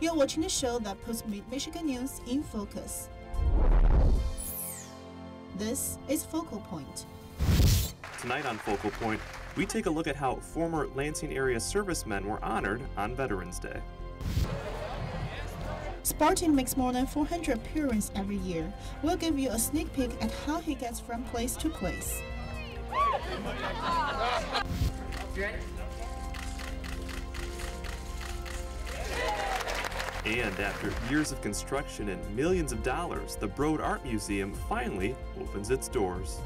You're watching the show that puts Mid-Michigan news in focus. This is Focal Point. Tonight on Focal Point, we take a look at how former Lansing area servicemen were honored on Veterans Day. Sparty makes more than 400 appearances every year. We'll give you a sneak peek at how he gets from place to place. You ready? And after years of construction and millions of dollars, the Broad Art Museum finally opens its doors.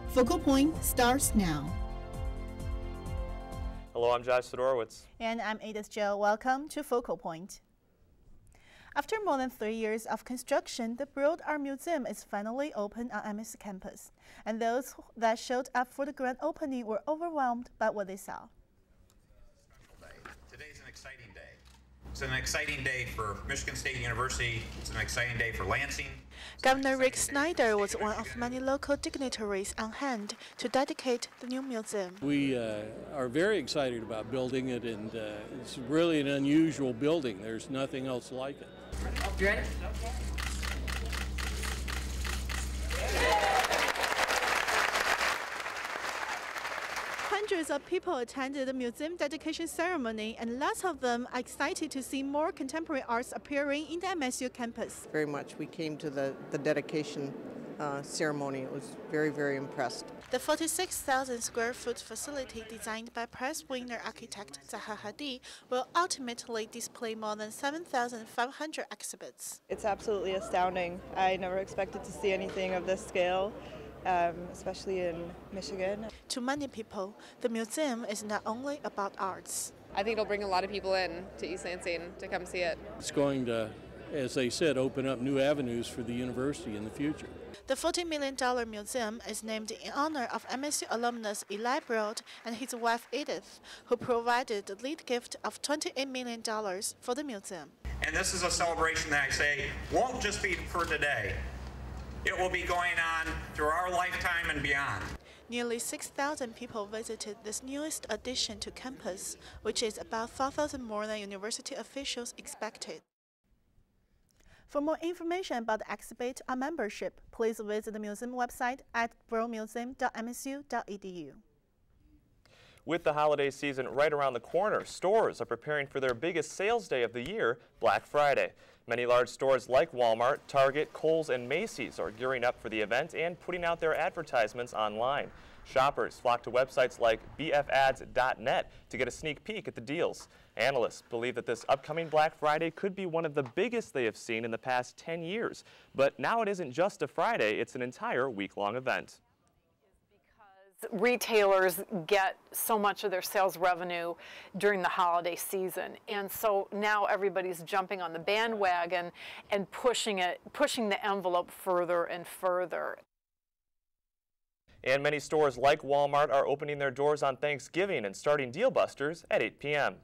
Focal Point starts now. Hello, I'm Sidorowicz. And I'm Edith Zhou. Welcome to Focal Point. After more than 3 years of construction, the Broad Art Museum is finally open on MSU campus. And those that showed up for the grand opening were overwhelmed by what they saw. Today's an exciting day. It's an exciting day for Michigan State University. It's an exciting day for Lansing. Governor Rick Snyder was one of many local dignitaries on hand to dedicate the new museum. We are very excited about building it, and it's really an unusual building. There's nothing else like it. You ready? Hundreds of people attended the museum dedication ceremony, and lots of them are excited to see more contemporary arts appearing in the MSU campus. Very much. We came to the dedication ceremony. It was very, very impressed. The 46,000 square foot facility designed by prize-winner architect Zaha Hadid will ultimately display more than 7,500 exhibits. It's absolutely astounding. I never expected to see anything of this scale. Especially in Michigan. To many people, the museum is not only about arts. I think it'll bring a lot of people in to East Lansing to come see it. It's going to, as they said, open up new avenues for the university in the future. The $40 million museum is named in honor of MSU alumnus Eli Broad and his wife Edith, who provided the lead gift of $28 million for the museum. And this is a celebration that I say won't just be for today. It will be going on through our lifetime and beyond. Nearly 6,000 people visited this newest addition to campus, which is about 4,000 more than university officials expected. For more information about the exhibit or membership, please visit the museum website at broadmuseum.msu.edu. With the holiday season right around the corner, stores are preparing for their biggest sales day of the year, Black Friday. Many large stores like Walmart, Target, Kohl's, and Macy's are gearing up for the event and putting out their advertisements online. Shoppers flock to websites like bfads.net to get a sneak peek at the deals. Analysts believe that this upcoming Black Friday could be one of the biggest they have seen in the past 10 years. But now it isn't just a Friday, it's an entire week-long event. Retailers get so much of their sales revenue during the holiday season, and so now everybody's jumping on the bandwagon and pushing the envelope further and further. And many stores like Walmart are opening their doors on Thanksgiving and starting Deal Busters at 8 p.m.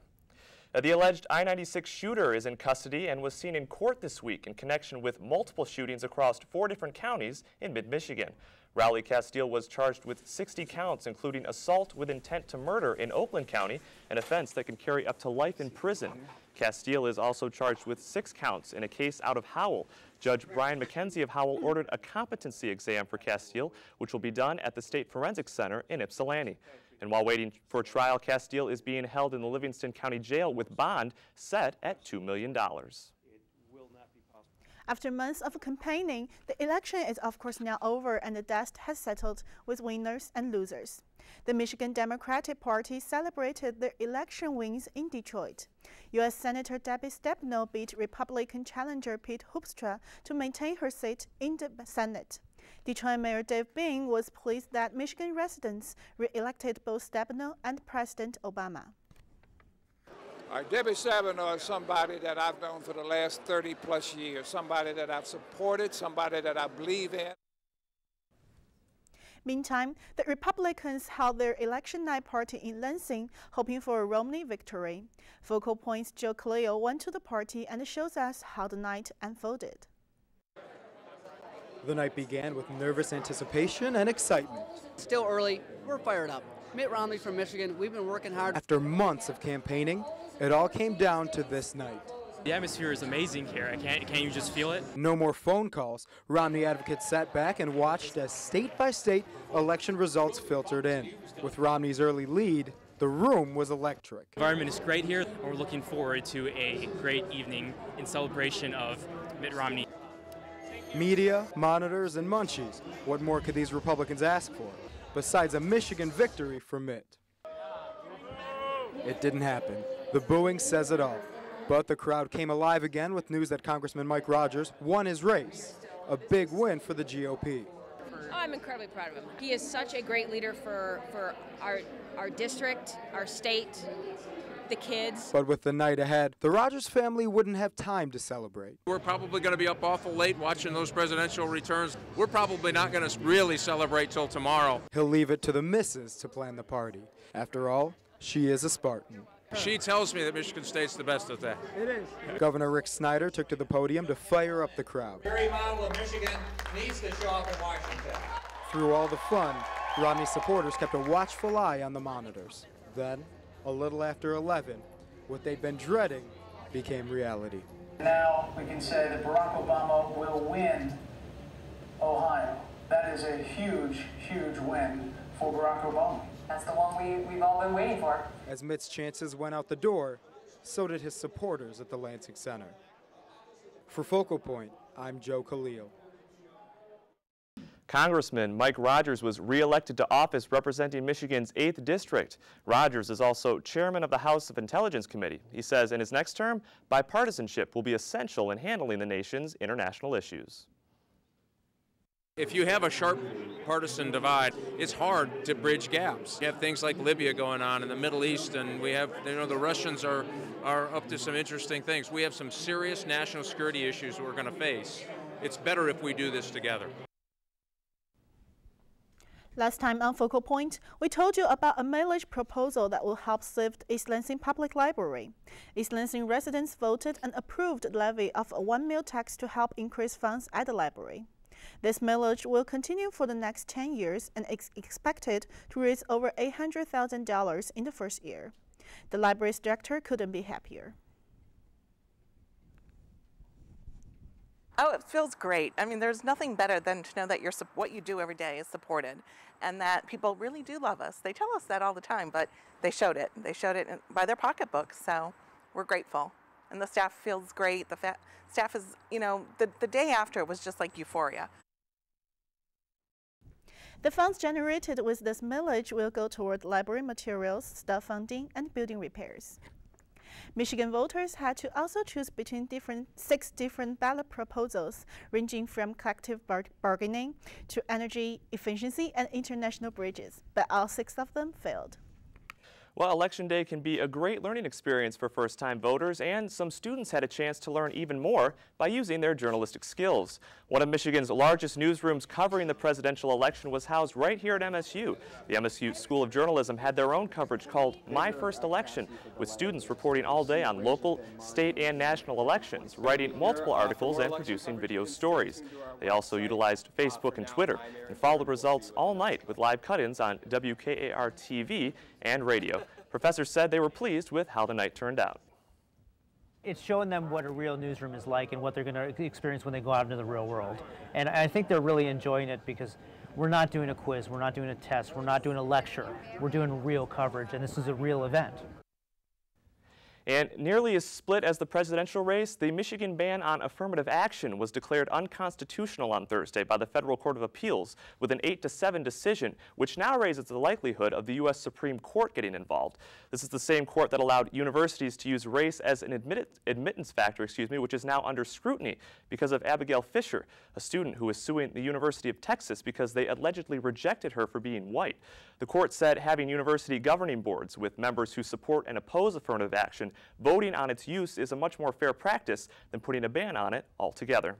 The alleged I-96 shooter is in custody and was seen in court this week in connection with multiple shootings across 4 different counties in mid-Michigan. Rowley Castile was charged with 60 counts, including assault with intent to murder in Oakland County, an offense that can carry up to life in prison. Castile is also charged with 6 counts in a case out of Howell. Judge Brian McKenzie of Howell ordered a competency exam for Castile, which will be done at the State Forensic Center in Ypsilanti. And while waiting for trial, Castile is being held in the Livingston County Jail with bond set at $2 million. After months of campaigning, the election is of course now over and the dust has settled with winners and losers. The Michigan Democratic Party celebrated their election wins in Detroit. U.S. Senator Debbie Stepnow beat Republican challenger Pete Hoekstra to maintain her seat in the Senate. Detroit Mayor Dave Bing was pleased that Michigan residents re-elected both Stepnow and President Obama. Debbie Stepnow is somebody that I've known for the last 30 plus years, somebody that I've supported, somebody that I believe in. Meantime, the Republicans held their election night party in Lansing, hoping for a Romney victory. Focal Point's Joe Cleo went to the party and shows us how the night unfolded. The night began with nervous anticipation and excitement. Still early, we're fired up. Mitt Romney from Michigan, we've been working hard. After months of campaigning, it all came down to this night. The atmosphere is amazing here. Can't you just feel it? No more phone calls. Romney advocates sat back and watched as state-by-state election results filtered in. With Romney's early lead, the room was electric. The environment is great here, and we're looking forward to a great evening in celebration of Mitt Romney. Media, monitors, and munchies. What more could these Republicans ask for, besides a Michigan victory for Mitt? It didn't happen. The booing says it all. But the crowd came alive again with news that Congressman Mike Rogers won his race. A big win for the GOP. Oh, I'm incredibly proud of him. He is such a great leader for our district, our state, the kids. But with the night ahead, the Rogers family wouldn't have time to celebrate. We're probably going to be up awful late watching those presidential returns. We're probably not going to really celebrate till tomorrow. He'll leave it to the missus to plan the party. After all, she is a Spartan. She tells me that Michigan State's the best at that. It is. Governor Rick Snyder took to the podium to fire up the crowd. The very model of Michigan needs to show up in Washington. Through all the fun, Romney supporters kept a watchful eye on the monitors. Then, a little after 11, what they'd been dreading became reality. Now we can say that Barack Obama will win Ohio. That is a huge, huge win for Barack Obama. That's the one we've all been waiting for. As Mitt's chances went out the door, so did his supporters at the Lansing Center. For Focal Point, I'm Joe Khalil. Congressman Mike Rogers was re-elected to office representing Michigan's 8th District. Rogers is also chairman of the House of Intelligence Committee. He says in his next term, bipartisanship will be essential in handling the nation's international issues. If you have a sharp partisan divide, it's hard to bridge gaps. You have things like Libya going on in the Middle East, and we have, the Russians are up to some interesting things. We have some serious national security issues we're going to face. It's better if we do this together. Last time on Focal Point, we told you about a millage proposal that will help save East Lansing Public Library. East Lansing residents voted and approved the levy of a 1 mil tax to help increase funds at the library. This millage will continue for the next 10 years and is expected to raise over $800,000 in the first year. The library's director couldn't be happier. Oh, it feels great. I mean, there's nothing better than to know that what you do every day is supported and that people really do love us. They tell us that all the time, but they showed it. They showed it by their pocketbooks, so we're grateful. And the staff feels great. The staff is, the day after was just like euphoria. The funds generated with this millage will go toward library materials, staff funding, and building repairs. Michigan voters had to also choose between 6 different ballot proposals, ranging from collective bargaining to energy efficiency and international bridges, but all 6 of them failed. Well, Election Day can be a great learning experience for first-time voters, and some students had a chance to learn even more by using their journalistic skills. One of Michigan's largest newsrooms covering the presidential election was housed right here at MSU. The MSU School of Journalism had their own coverage called My First Election, with students reporting all day on local, state, and national elections, writing multiple articles and producing video stories. They also utilized Facebook and Twitter and followed results all night with live cut-ins on WKAR TV and radio. Professors said they were pleased with how the night turned out. It's showing them what a real newsroom is like and what they're going to experience when they go out into the real world. And I think they're really enjoying it because we're not doing a quiz, we're not doing a test, we're not doing a lecture. We're doing real coverage, and this is a real event. And nearly as split as the presidential race, the Michigan ban on affirmative action was declared unconstitutional on Thursday by the Federal Court of Appeals with an 8-7 decision, which now raises the likelihood of the U.S. Supreme Court getting involved. This is the same court that allowed universities to use race as an admittance factor, which is now under scrutiny because of Abigail Fisher, a student who is suing the University of Texas because they allegedly rejected her for being white. The court said having university governing boards with members who support and oppose affirmative action voting on its use is a much more fair practice than putting a ban on it altogether.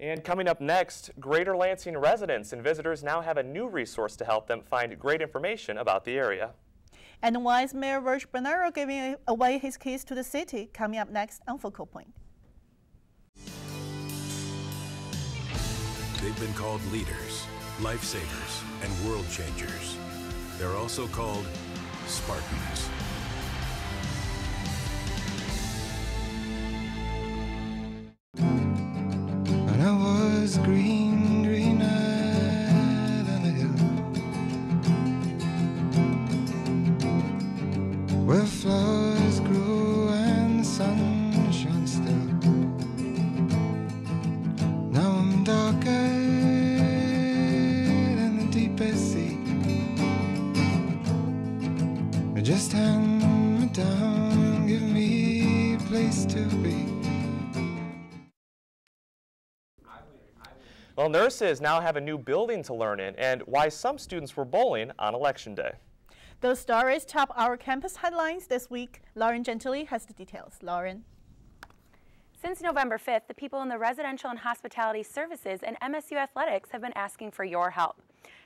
And coming up next, Greater Lansing residents and visitors now have a new resource to help them find great information about the area. And why is Mayor Virg Bernero giving away his keys to the city? Coming up next on Focal Point. They've been called leaders, lifesavers, and world changers. They're also called Spartans. flowers grew and the sun shone still. Now I'm darker than the deepest sea. Just hand me down, give me a place to be. Well, nurses now have a new building to learn in, and why some students were bowling on Election Day. Those stories top our campus headlines this week. Lauren Gentile has the details. Lauren. Since November 5th, the people in the residential and hospitality services and MSU athletics have been asking for your help.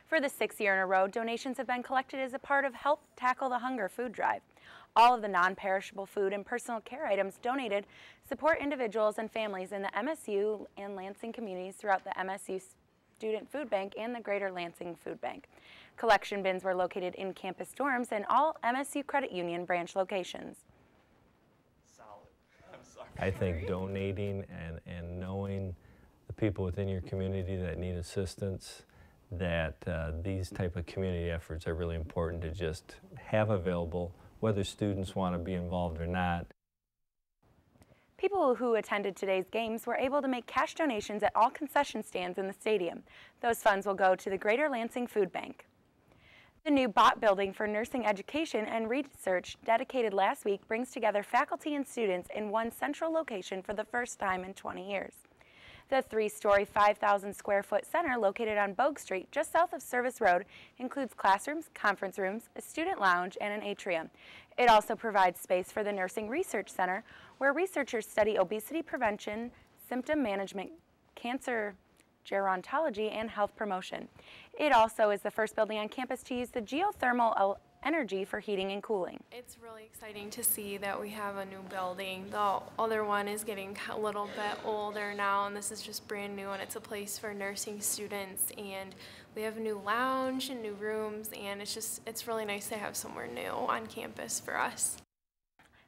For the 6th year in a row, donations have been collected as a part of Help Tackle the Hunger food drive. All of the non-perishable food and personal care items donated support individuals and families in the MSU and Lansing communities throughout the MSU Student Food Bank and the Greater Lansing Food Bank. Collection bins were located in campus dorms and all MSU Credit Union branch locations. I think donating and knowing the people within your community that need assistance, that these type of community efforts are really important to just have available, whether students want to be involved or not. People who attended today's games were able to make cash donations at all concession stands in the stadium. Those funds will go to the Greater Lansing Food Bank. The new BOT building for nursing education and research, dedicated last week, brings together faculty and students in one central location for the first time in 20 years. The 3-story, 5,000 square foot center located on Bogue Street, just south of Service Road, includes classrooms, conference rooms, a student lounge, and an atrium. It also provides space for the Nursing Research Center, where researchers study obesity prevention, symptom management, cancer gerontology, and health promotion. It also is the first building on campus to use the geothermal energy for heating and cooling. It's really exciting to see that we have a new building. The other one is getting a little bit older now, and this is just brand new, and it's a place for nursing students, and we have a new lounge and new rooms, and it's really nice to have somewhere new on campus for us.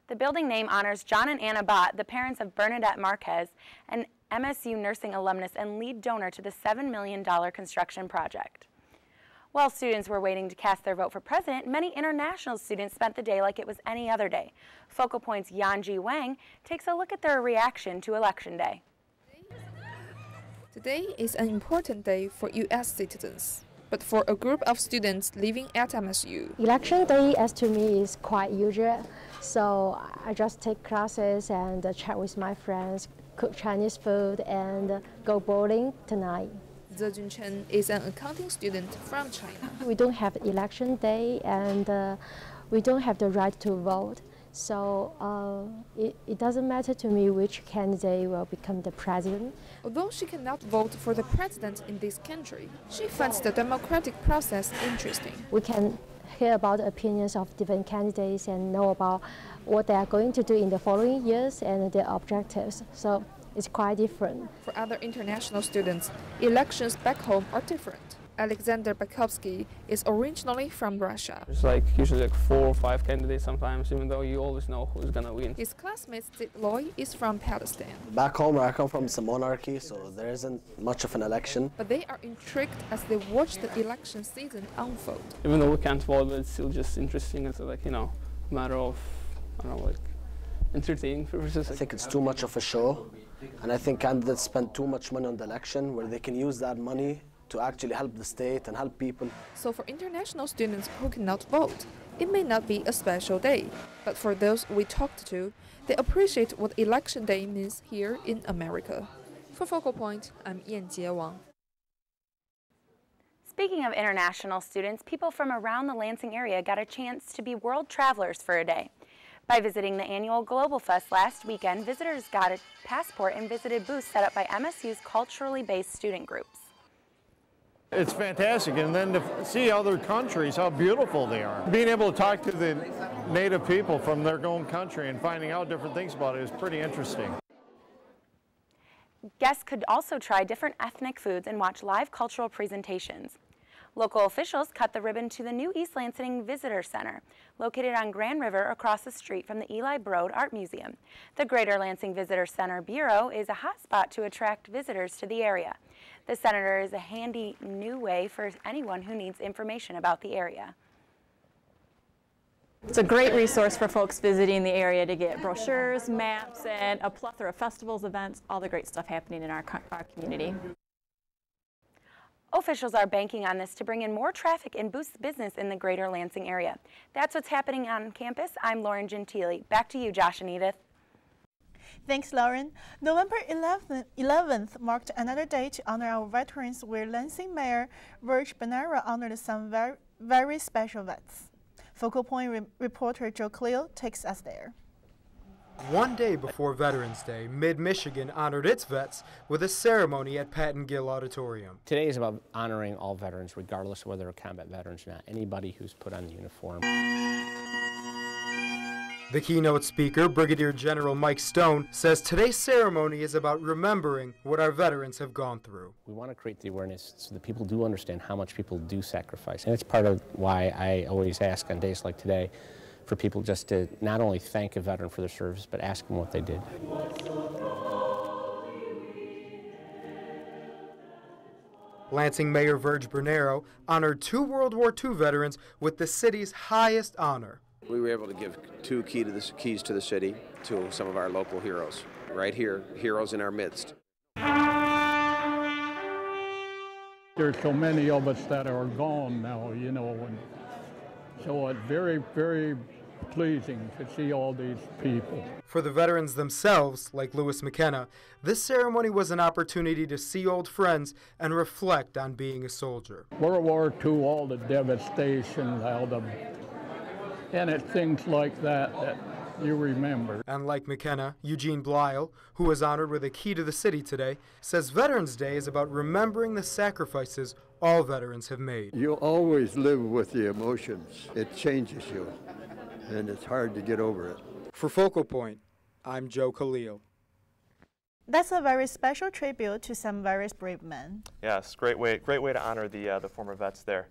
The building name honors John and Anna Bott, the parents of Bernadette Marquez, an MSU nursing alumnus and lead donor to the $7 million construction project. While students were waiting to cast their vote for president, many international students spent the day like it was any other day. Focal Point's Yanji Wang takes a look at their reaction to Election Day. Today is an important day for U.S. citizens, but for a group of students living at MSU. Election day, as to me, is quite usual. So I just take classes and chat with my friends, cook Chinese food, and go bowling tonight. Zhou Chen is an accounting student from China. We don't have election day, and we don't have the right to vote. So it doesn't matter to me which candidate will become the president. Although she cannot vote for the president in this country, she finds the democratic process interesting. We can hear about the opinions of different candidates and know about what they are going to do in the following years and their objectives. So it's quite different. For other international students, elections back home are different. Alexander Bakovsky is originally from Russia. There's usually 4 or 5 candidates sometimes, even though you always know who's gonna win. His classmate Sid Loy is from Palestine. Back home where I come from, it's a monarchy, so there isn't much of an election. But they are intrigued as they watch the election season unfold. Even though we can't vote, but it's still just interesting. It's matter of, entertaining purposes. I think it's too much of a show, and I think candidates spend too much money on the election where they can use that money to actually help the state and help people. So for international students who cannot vote, it may not be a special day. But for those we talked to, they appreciate what Election Day means here in America. For Focal Point, I'm Yanjie Wang. Speaking of international students, people from around the Lansing area got a chance to be world travelers for a day. By visiting the annual Global Fest last weekend, visitors got a passport and visited booths set up by MSU's culturally based student groups. It's fantastic, and then to see other countries, how beautiful they are. Being able to talk to the native people from their own country and finding out different things about it is pretty interesting. Guests could also try different ethnic foods and watch live cultural presentations. Local officials cut the ribbon to the new East Lansing Visitor Center, located on Grand River across the street from the Eli Broad Art Museum. The Greater Lansing Visitor Center Bureau is a hotspot to attract visitors to the area. The center is a handy new way for anyone who needs information about the area. It's a great resource for folks visiting the area to get brochures, maps, and a plethora of festivals, events, all the great stuff happening in our community. Officials are banking on this to bring in more traffic and boost business in the greater Lansing area. That's what's happening on campus. I'm Lauren Gentile. Back to you, Josh and Edith. Thanks, Lauren. November 11th marked another day to honor our veterans, where Lansing Mayor Zhou honored some very special vets. Focal Point reporter Joe Cleo takes us there. One day before Veterans Day, Mid-Michigan honored its vets with a ceremony at Patton Gill Auditorium. Today is about honoring all veterans, regardless of whether they're combat veterans or not, anybody who's put on the uniform. The keynote speaker, Brigadier General Mike Stone, says today's ceremony is about remembering what our veterans have gone through. We want to create the awareness so that people do understand how much people do sacrifice. And it's part of why I always ask on days like today for people just to not only thank a veteran for their service, but ask them what they did. Lansing Mayor Virg Bernero honored 2 World War II veterans with the city's highest honor. We were able to give 2 keys to the city to some of our local heroes. Right here, heroes in our midst. There's so many of us that are gone now, you know, and so it's very, very pleasing to see all these people. For the veterans themselves, like Lewis McKenna, this ceremony was an opportunity to see old friends and reflect on being a soldier. World War II, all the devastation, and things like that you remember. And like McKenna, Eugene Blyle, who was honored with a key to the city today, says Veterans Day is about remembering the sacrifices all veterans have made. You always live with the emotions. It changes you, and it's hard to get over it. For Focal Point, I'm Joe Khalil. That's a very special tribute to some very brave men. Yes, great way to honor the former vets there.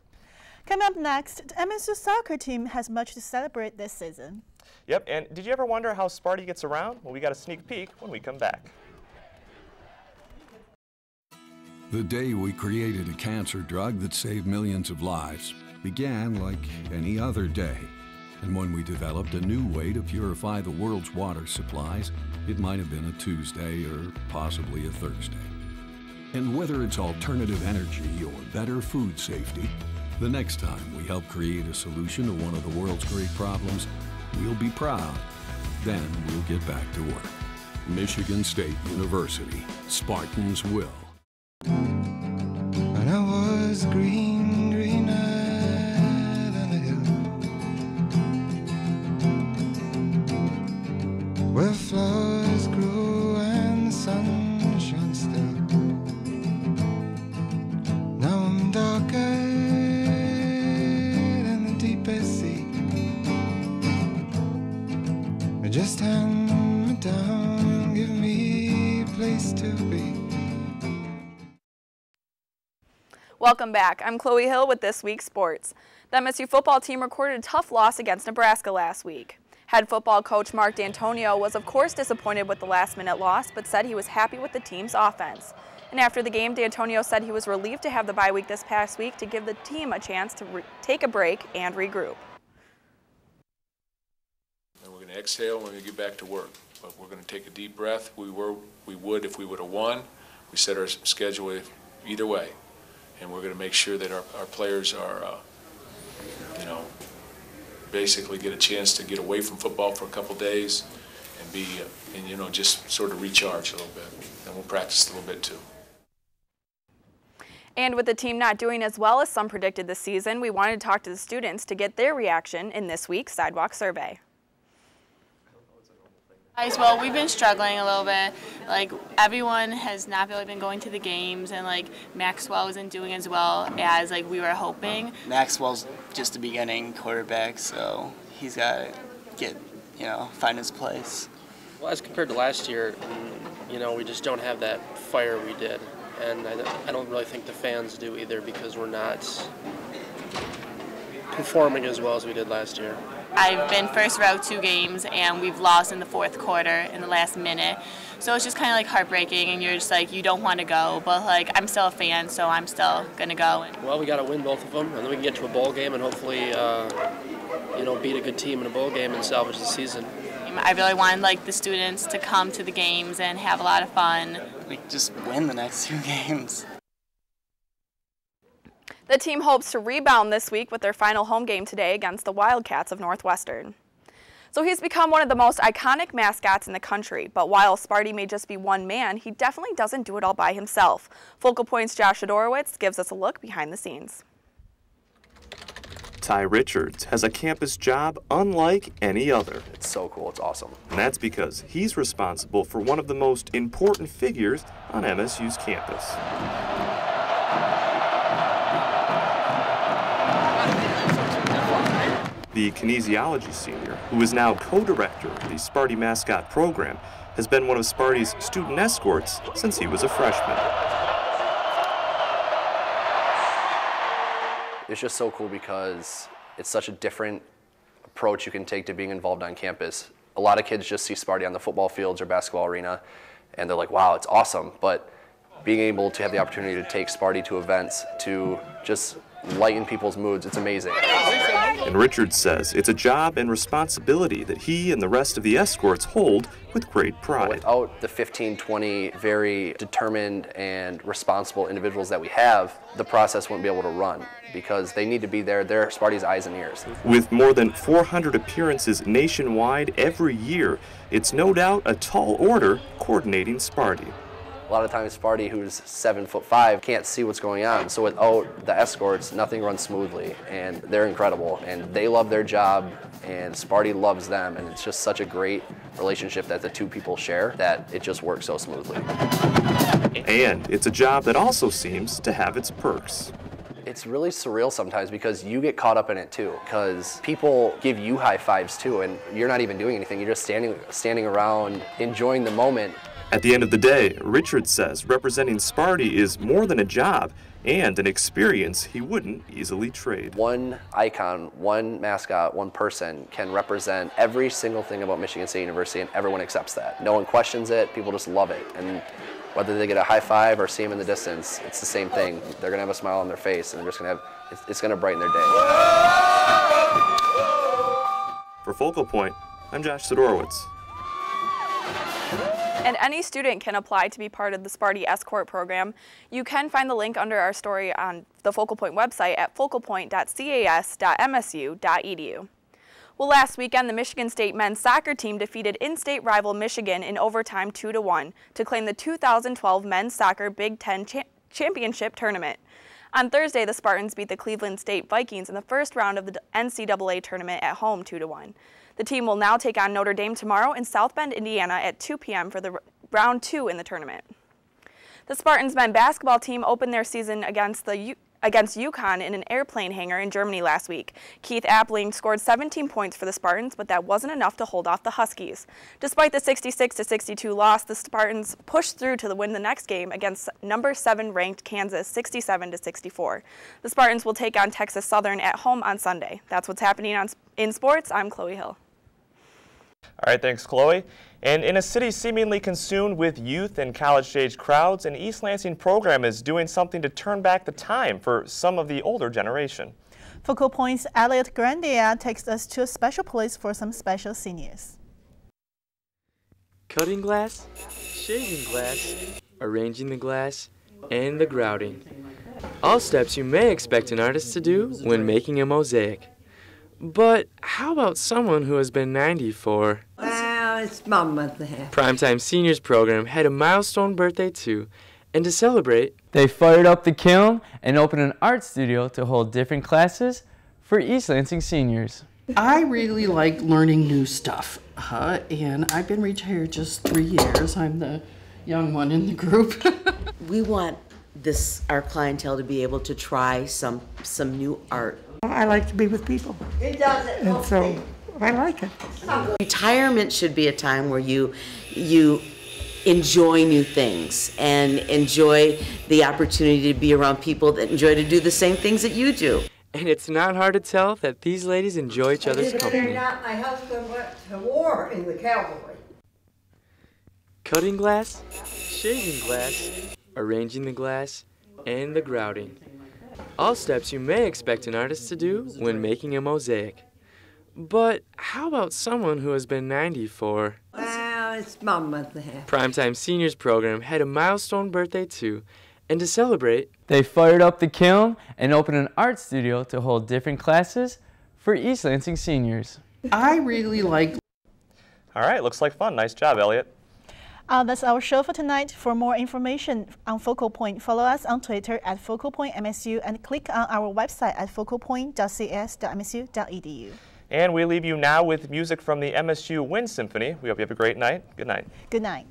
Coming up next, the MSU soccer team has much to celebrate this season. Yep, and did you ever wonder how Sparty gets around? Well, we got a sneak peek when we come back. The day we created a cancer drug that saved millions of lives began like any other day. And when we developed a new way to purify the world's water supplies, it might have been a Tuesday or possibly a Thursday. And whether it's alternative energy or better food safety, the next time we help create a solution to one of the world's great problems, we'll be proud. Then we'll get back to work. Michigan State University. Spartans will. When I was greener than the hill, where flowers grew and the sun shone still. Now I'm darker than the deepest sea. Just hand me down, give me a place to be. Welcome back. I'm Chloe Hill with This Week's Sports. The MSU football team recorded a tough loss against Nebraska last week. Head football coach Mark D'Antonio was of course disappointed with the last-minute loss, but said he was happy with the team's offense. And after the game, D'Antonio said he was relieved to have the bye week this past week to give the team a chance to take a break and regroup. And we're going to exhale and we're going to get back to work. But we're going to take a deep breath. We would if we would have won. We set our schedule either way. And we're going to make sure that our players are, basically get a chance to get away from football for a couple days and just sort of recharge a little bit. And we'll practice a little bit too. And with the team not doing as well as some predicted this season, we wanted to talk to the students to get their reaction in this week's Sidewalk Survey. Well, we've been struggling a little bit. Like, everyone has not really been going to the games, and like Maxwell isn't doing as well as like we were hoping. Maxwell's just a beginning quarterback, so he's got to find his place. Well, as compared to last year, we just don't have that fire we did, and I don't really think the fans do either because we're not performing as well as we did last year. I've been first row 2 games, and we've lost in the 4th quarter in the last minute. So it's just kind of like heartbreaking, and you're just like, you don't want to go, but like I'm still a fan, so I'm still going to go. Well, we got to win both of them, and then we can get to a bowl game and hopefully beat a good team in a bowl game and salvage the season. I really wanted like the students to come to the games and have a lot of fun. Just win the next 2 games. The team hopes to rebound this week with their final home game today against the Wildcats of Northwestern. So he's become one of the most iconic mascots in the country, but while Sparty may just be one man, he definitely doesn't do it all by himself. Focal Point's Sidorowicz gives us a look behind the scenes. Ty Richards has a campus job unlike any other. It's so cool, it's awesome. And that's because he's responsible for one of the most important figures on MSU's campus. The kinesiology senior, who is now co-director of the Sparty mascot program, has been one of Sparty's student escorts since he was a freshman. It's just so cool because it's such a different approach you can take to being involved on campus. A lot of kids just see Sparty on the football fields or basketball arena, and they're like, wow, it's awesome. But being able to have the opportunity to take Sparty to events, to just lighten people's moods, it's amazing. And Richards says it's a job and responsibility that he and the rest of the escorts hold with great pride. Without the 15, 20 very determined and responsible individuals that we have, the process wouldn't be able to run because they need to be there. They're Sparty's eyes and ears. With more than 400 appearances nationwide every year, it's no doubt a tall order coordinating Sparty. A lot of times Sparty, who's 7'5", can't see what's going on. So without the escorts, nothing runs smoothly. And they're incredible. And they love their job, and Sparty loves them. And it's just such a great relationship that the two people share that it just works so smoothly. And it's a job that also seems to have its perks. It's really surreal sometimes because you get caught up in it too. Because people give you high fives too, and you're not even doing anything. You're just standing around enjoying the moment. At the end of the day, Richard says representing Sparty is more than a job and an experience he wouldn't easily trade. One icon, one mascot, one person can represent every single thing about Michigan State University, and everyone accepts that. No one questions it, people just love it. And whether they get a high five or see him in the distance, it's the same thing. They're gonna have a smile on their face, and they're just gonna have, it's gonna brighten their day. For Focal Point, I'm Josh Sidorowicz. And any student can apply to be part of the Sparty Escort program. You can find the link under our story on the Focal Point website at focalpoint.cas.msu.edu. Well, last weekend, the Michigan State men's soccer team defeated in-state rival Michigan in overtime 2-1 to claim the 2012 men's soccer Big Ten championship tournament. On Thursday, the Spartans beat the Cleveland State Vikings in the first round of the NCAA tournament at home 2-1. The team will now take on Notre Dame tomorrow in South Bend, Indiana at 2 p.m. for the round 2 in the tournament. The Spartans men's basketball team opened their season against UConn in an airplane hangar in Germany last week. Keith Appling scored 17 points for the Spartans, but that wasn't enough to hold off the Huskies. Despite the 66-62 loss, the Spartans pushed through to win the next game against number 7 ranked Kansas 67-64. The Spartans will take on Texas Southern at home on Sunday. That's what's happening in sports. I'm Chloe Hill. All right, thanks, Chloe. And in a city seemingly consumed with youth and college-age crowds, an East Lansing program is doing something to turn back the time for some of the older generation. Focal Point's Elliot Grandia takes us to a special place for some special seniors. Cutting glass, shaving glass, arranging the glass, and the grouting. All steps you may expect an artist to do when making a mosaic. But how about someone who has been 90 for? Well, it's my month and a half. Primetime Seniors program had a milestone birthday too, and to celebrate, they fired up the kiln and opened an art studio to hold different classes for East Lansing seniors. I really like learning new stuff, and I've been retired just 3 years. I'm the young one in the group. We want our clientele to be able to try some new art. I like to be with people. It does it. And so I like it. Retirement should be a time where you enjoy new things and enjoy the opportunity to be around people that enjoy to do the same things that you do. And it's not hard to tell that these ladies enjoy each other's company. My husband went to war in the cavalry. Cutting glass, shaving glass, arranging the glass, and the grouting. All steps you may expect an artist to do when making a mosaic. But how about someone who has been 90 for? Well, it's my month and a half. Primetime Seniors program had a milestone birthday too, and to celebrate, they fired up the kiln and opened an art studio to hold different classes for East Lansing seniors. I really like. All right, looks like fun. Nice job, Elliot. That's our show for tonight. For more information on Focal Point, follow us on Twitter at FocalPointMSU and click on our website at focalpoint.cs.msu.edu. And we leave you now with music from the MSU Wind Symphony. We hope you have a great night. Good night. Good night.